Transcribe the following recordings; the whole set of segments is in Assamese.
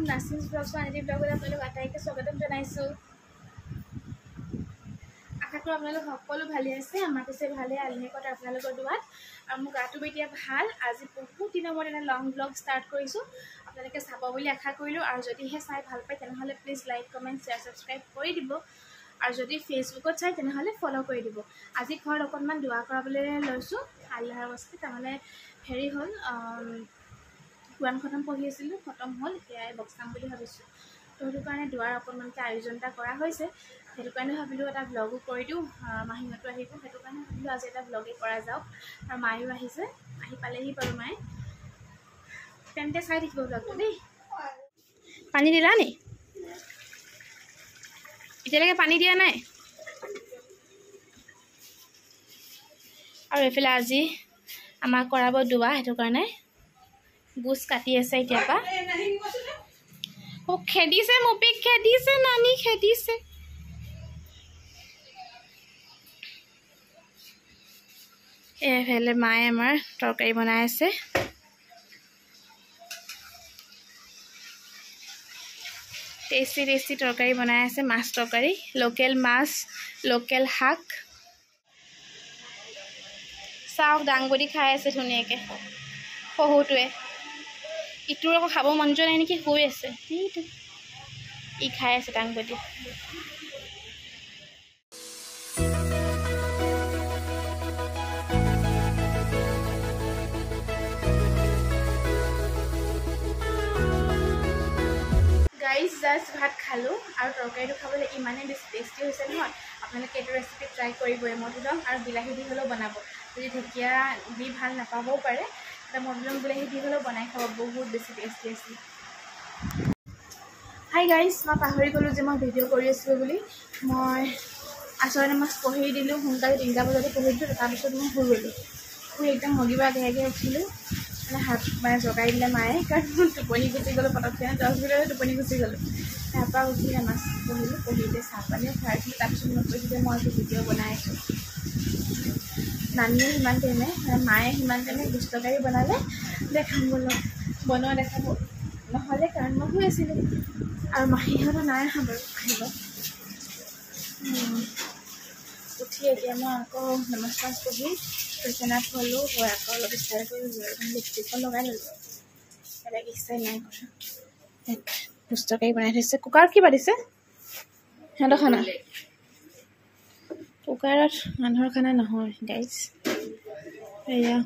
নাচিছ ব্লগছ আনিটি ব্লগলৈ আপোনালোক আটাইকে স্বাগতম জনাইছোঁ। আশা কৰোঁ আপোনালোক সকলো ভালে আছে। আমাৰ পিছে ভালে আলহীকত আপোনালোকৰ দোৱাত আৰু মোৰ গাটো এতিয়া ভাল। আজি বহুত দিনৰ মূৰত এটা লং ব্লগ ষ্টাৰ্ট কৰিছোঁ। আপোনালোকে চাব বুলি আশা কৰিলোঁ আৰু যদিহে চাই ভাল পায় তেনেহ'লে please like comment share subscribe কৰি দিব আৰু যদি ফেচবুকত চাই তেনেহ'লে ফ'ল' কৰি দিব। আজি ঘৰত অকণমান দোৱা কৰাবলৈ লৈছোঁ। আল্লাহৰ বস্তি তাৰমানে হেৰি হ'ল কুৰাণ খতম পঢ়ি আছিলোঁ, খতম হ'ল, এতিয়াই বক্সাম বুলি ভাবিছোঁ। তো সেইটো কাৰণে দুৱাৰ অকণমানকৈ আয়োজন এটা কৰা হৈছে। সেইটো কাৰণে ভাবিলোঁ এটা ব্লগো কৰি দিওঁ। মাহীহঁতো আহিব, সেইটো কাৰণে ভাবিলোঁ আজি এটা ব্লগেই কৰা যাওক। আৰু মায়ো আহিছে, আহি পালেহি বাৰু মায়ে। তেন্তে চাই থাকিব ব্লগটো দেই। পানী দিলা নি? এতিয়ালৈকে পানী দিয়া নাই। আৰু এইফালে আজি আমাক কৰাব দুৱা, সেইটো কাৰণে গোছ কাটি আছে এতিয়াৰ পৰা। খেদিছে মুপিক, খেদিছে নানি, খেদিছে। এইফালে মায়ে আমাৰ তৰকাৰী বনাই আছে। টেষ্টি টেষ্টি তৰকাৰী বনাই আছে, মাছ তৰকাৰী, লোকেল মাছ, লোকেল শাক। চাওক দাংবডি খাই আছে ধুনীয়াকৈ শহুটোৱে। ইটোৰ আকৌ খাব মন যোৱা নাই নেকি, শুই আছে। সেইটো ই খাই আছে দাংবডি। গাইজ জাষ্ট ভাত খালোঁ আৰু তৰকাৰীটো খাবলৈ ইমানেই বেছি টেষ্টি হৈছে নহয়। আপোনালোকে এইটো ৰেচিপি ট্ৰাই কৰিবই। মধুৰিআম আৰু বিলাহী দি হ'লেও বনাব। যদি ঢেকীয়া দি ভাল নাপাবও পাৰে, এতিয়া মধুৰিআম বিলাহী দি হ'লেও বনাই খাব, বহুত বেছি টেষ্টি আছে। হাই গাইজ, মই পাহৰি গ'লোঁ যে মই ভিডিঅ' কৰি আছিলোঁ বুলি। মই আচৰ নামাজ পঢ়ি দিলোঁ, সোনকালে 3টা বজাতে পঢ়ি দিলোঁ। তাৰপিছত মই শুই গ'লোঁ। শুই একদম মগিবা আগে উঠিলোঁ। হাত জগাই দিলে মায়ে, কাৰণ মই টোপনি গুচি গ'লোঁ পটককৈ। 10 মিনিটতে টোপনি গুচি গ'লোঁ। তাৰপৰা উঠি নামাজ পঢ়িলোঁ, পঢ়িতে চাহ পানীও খাইছিলোঁ। তাৰপিছত মই কৈছোঁ যে মই এইটো ভিডিঅ' বনাই আছোঁ। নানীয়ে সিমান টাইমে, মায়ে সিমান টাইমে গোছ তৰকাৰী বনালে। দেখাম বোলো বনোৱা দেখাব নহ'লে, কাৰণ মই শুই আছিলোঁ। আৰু মাহীহঁতো নাই অহা বাৰু আহিব। উঠি এতিয়া মই আকৌ নামাজ পঢ়ি বিচনাত হ'লোঁ, হৈ আকৌ অলপ ষ্টাইল কৰিলোঁ, লিপষ্টিকখন লগাই ল'লোঁ। বেলেগ ষ্টাইল নাই কৰা। গোছ তৰকাৰী বনাই থৈছে। কুকাৰত কি পাতিছে? সিহঁতৰ খানা কুকাৰত মানুহৰ খানা নহয় গাইজ। এয়া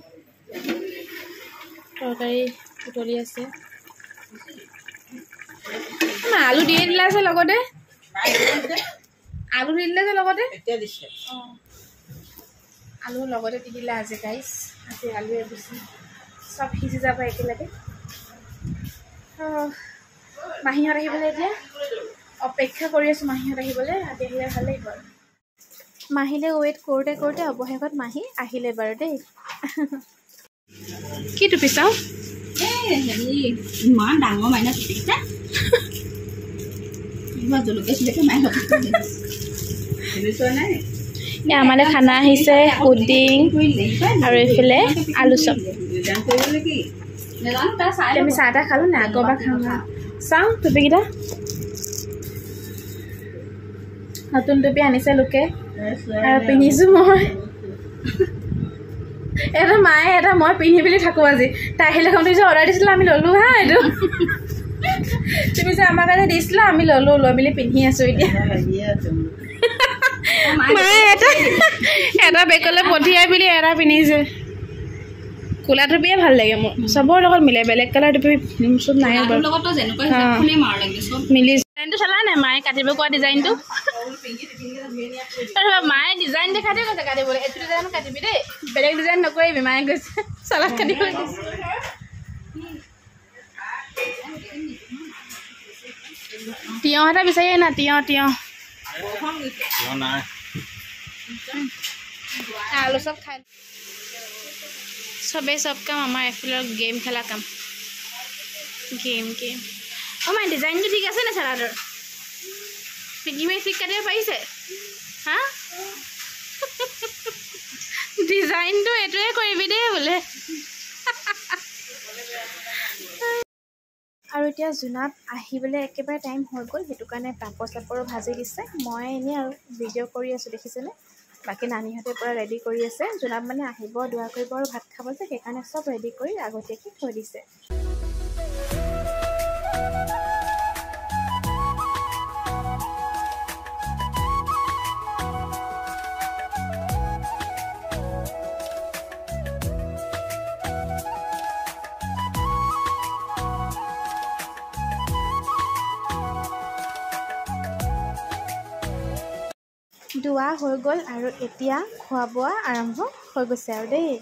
তৰকাৰী উতলি আছে। আলু দিয়ে দিলা যে লগতে, আলু দি দিলে যে লগতে, অঁ আলু লগতে দি দিলে আজি গাইজ। আজি আলুৱে বেছি চব সিজি যাব একেলগে। মাহীহঁত আহিবলৈ এতিয়া অপেক্ষা কৰি আছোঁ। মাহীহঁত আহিবলৈ, আজি আহিলে ভাল লাগিব আৰু। মাহিলে ৱেইট কৰোঁতে কৰোঁতে অৱশেষত মাহী আহিলে বাৰু দেই। কি টুপি চাওঁ? ইমান ডাঙৰ মাইনা টুপিছে। আমালৈ খানা আহিছে, পুডিং আৰু এইফালে আলু চপ। আমি চাহ তাহ খালোঁ নাই, আকৌ এবাৰ খাওঁ। চাওঁ টুপিকেইটা, নতুন টুপি আনিছে লোকে আৰু পিন্ধিছোঁ মই। এটা মায়ে এটা মই পিন্ধি বুলি থাকোঁ। আজি তাই আহিলে তুমি যে অৰ্ডাৰ দিছিলা, আমি ল'লোঁ হা। এইটো তুমি যে আমাৰ কাৰণে দিছিলা, আমি ল'লোঁ, লৈ মেলি পিন্ধি আছোঁ এতিয়া। মায়ে এটা বেগলৈ পঠিয়াই বুলি এটা পিন্ধিছে। ক'লা টুপিয়ে ভাল লাগে মোৰ, চবৰ লগত মিলে। বেলেগ কালাৰ টুপি চব নাই বাৰু, মিলি। ডিজাইনটো চালা নাই? মায়ে কাটিব কোৱা ডিজাইনটো। মায়ে ডিজাইন দেখাই দিয়ে কৈছে কাটিবলৈ, এইটো ডিজাইন কাটিবি দেই, বেলেগ ডিজাইন নকৰিবি, মায়ে কৈছে। চালাদ কাটিবলৈ দিছে। তিয়ঁহ এটা বিচাৰি না, তিয়ঁহ আলু চব খাই চবেই চব কাম। আমাৰ এফালৰ গেম খেলা কাম। গেম অঁ মাই ডিজাইনটো ঠিক আছে নে চালাদৰ? পিকি মাৰি ঠিক কাটিব পাৰিছে? হা ডিজাইনটো এইটোৱে কৰিবি দেই বোলে। আৰু এতিয়া জোনাব আহিবলৈ একেবাৰে টাইম হৈ গ'ল, সেইটো কাৰণে পাপৰ চাপৰো ভাজি দিছে। মই এনেই আৰু ভিডিঅ' কৰি আছোঁ, দেখিছেনে? বাকী নানীহঁতে পূৰা ৰেডি কৰি আছে। জোনাব মানে আহিব, দোৱা কৰিব আৰু ভাত খাব যে, সেইকাৰণে চব ৰেডি কৰি আগতীয়াকৈ থৈ দিছে। দোৱা হৈ গ'ল আৰু এতিয়া খোৱা বোৱা আৰম্ভ হৈ গৈছে আৰু দেই।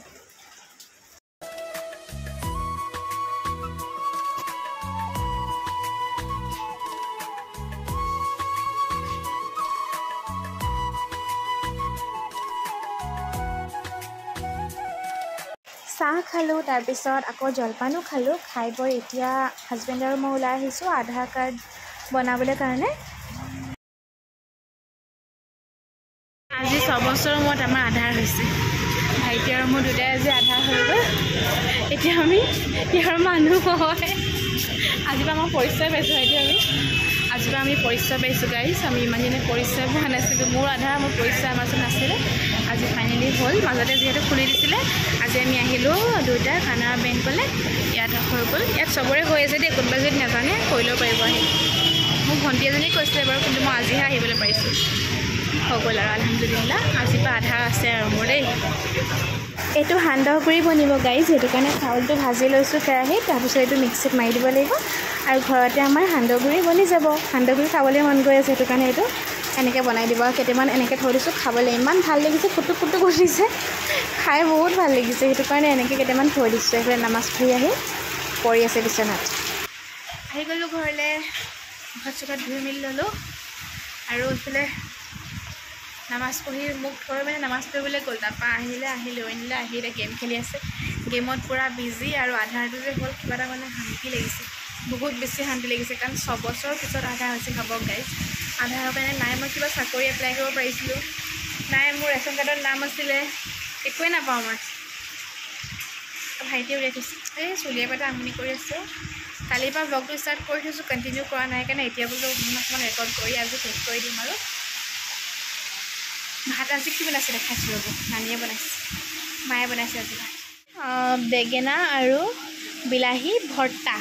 চাহ খালোঁ, তাৰপিছত আকৌ জলপানো খালোঁ। খাই বৈ এতিয়া হাজবেণ্ড আৰু মই ওলাই আহিছোঁ আধাৰ কাৰ্ড বনাবলৈ কাৰণে। আজি 6 বছৰৰ মূৰত আমাৰ আধাৰ হৈছে। ভাইটি আৰু মোৰ দুটাই আজি আধাৰ হৈ গ'ল। এতিয়া আমি ইয়াৰ মানুহ হয়। আজিৰ পৰা মই পৰিচয় পাইছোঁ ভাইটি, আজিৰ পৰা আমি পৰিচয় পাইছোঁ গাইজ। আমি ইমান দিনে পৰিচয় পোৱা নাছিলোঁ। মোৰ আধাৰ মোৰ পৰিচয় আমাৰ ওচৰত নাছিলে, আজি ফাইনেলি হ'ল। মাজতে যিহেতু খুলি দিছিলে, আজি আমি আহিলোঁ দুয়োটা কানাড়া বেংকলৈ। ইয়াত হৈ গ'ল। ইয়াত চবৰে হৈ আছে দেই, কোনোবাই যদি নাজানে কৰি ল'ব পাৰিব আহি। মোক ভণ্টি এজনী কৈছিলে বাৰু, কিন্তু মই আজিহে আহিবলৈ পাৰিছোঁ। হৈ গ'ল আৰু আলহামদুলিল্লাহ। আজিৰ পৰা আধাৰ আছে আৰু মোৰ দেই। এইটো সান্দহ গুড়ি বনিব গাইজ, সেইটো কাৰণে চাউলটো ভাজি লৈছোঁ কেৰাহীত, তাৰপিছত এইটো মিক্সিত মাৰি দিব লাগিব আৰু ঘৰতে আমাৰ সান্দহ গুড়ি বনি যাব। সান্দহ গুড়ি খাবলৈ মন গৈ আছে, সেইটো কাৰণে এইটো এনেকৈ বনাই দিব। আৰু কেইটামান এনেকৈ থৈ দিছোঁ খাবলৈ, ইমান ভাল লাগিছে, ফুটুক ফুটুক উঠিছে, খাই বহুত ভাল লাগিছে। সেইটো কাৰণে এনেকৈ কেইটামান থৈ দিছোঁ। এইফালে নামাজ পঢ়ি আহি পৰি আছে বিচনাত। আহি গ'লোঁ ঘৰলৈ, মুখত চুখত ধুই মেলি ল'লোঁ আৰু এইফালে নামাজ পঢ়ি মোক থৈ মানে নামাজ পঢ়িবলৈ গ'ল। তাৰপৰা আহিলে আহি এতিয়া গেম খেলি আছে। গেমত পূৰা বিজি। আৰু আধাৰটো যে হ'ল, কিবা এটা মানে শান্তি লাগিছে, বহুত বেছি শান্তি লাগিছে। কাৰণ 6 বছৰৰ পিছত আধাৰ হৈছে খাব গাইজ। আধাৰৰ কাৰণে নাই মই কিবা চাকৰি এপ্লাই কৰিব পাৰিছিলোঁ, নাই মোৰ ৰেচন কাৰ্ডত নাম আছিলে, একোৱেই নাপাওঁ মই। ভাইটিয়ে উলিয়াই থৈছে, এই চুলিয়ে পাতে আমনি কৰি আছে। কালিৰ পৰা ব্লগটো ষ্টাৰ্ট কৰি থৈছোঁ, কণ্টিনিউ কৰা নাই কাৰণে এতিয়া বোলো অকণমান ৰেকৰ্ড কৰি আজি শেষ কৰি দিম আৰু। ভাত আজি কি বনাইছে দেখাইছোঁ ৰ'ব। নানীয়ে বনাইছে, মায়ে বনাইছে আজি ভাত। বেঙেনা আৰু বিলাহী ভৰ্তা।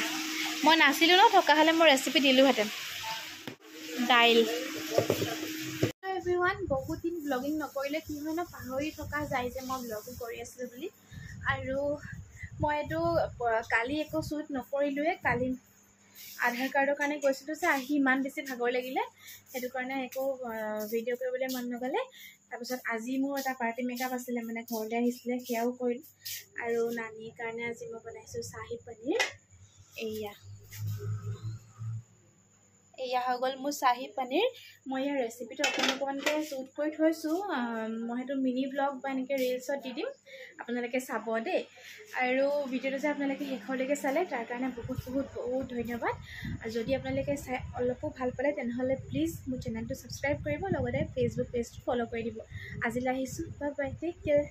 মই নাছিলোঁ ন, থকা হ'লে মই ৰেচিপি দিলোঁহেঁতেন। দাইল। এভৰিৱান, বহুত দিন ব্লগিং নকৰিলে কি হয় ন, পাহৰি থকা যায় যে মই ব্লগিং কৰি আছিলোঁ বুলি। আৰু মই এইটো কালি একো শ্বুট নকৰিলোঁৱে। কালি আধাৰ কাৰ্ডৰ কাৰণে গৈছিলোঁ যে, আহি ইমান বেছি ভাগৰ লাগিলে, সেইটো কাৰণে একো ভিডিঅ' কৰিবলৈ মন নগ'লে। তাৰপিছত আজি মোৰ এটা পাৰ্টি মেকআপ আছিলে, মানে ঘৰলৈ আহিছিলে, সেয়াও কৰিলোঁ। আৰু নানীৰ কাৰণে আজি মই বনাইছোঁ চাহী পনীৰ। এয়া হৈ গ'ল মোৰ চাহী পনীৰ। মই ইয়াৰ ৰেচিপিটো অকণমানকৈ শ্বুট কৰি থৈছোঁ। মই সেইটো মিনি ব্লগ বা এনেকৈ ৰিলছত দি দিম, আপোনালোকে চাব দেই। আৰু ভিডিঅ'টো যে আপোনালোকে শেষলৈকে চালে, তাৰ কাৰণে বহুত বহুত বহুত ধন্যবাদ। আৰু যদি আপোনালোকে চাই অলপো ভাল পালে, তেনেহ'লে প্লিজ মোৰ চেনেলটো ছাবস্ক্ৰাইব কৰিব, লগতে ফেচবুক পেজটো ফ'ল' কৰি দিব। আজিলৈ আহিছোঁ, বাই বাই, টেক কেয়াৰ।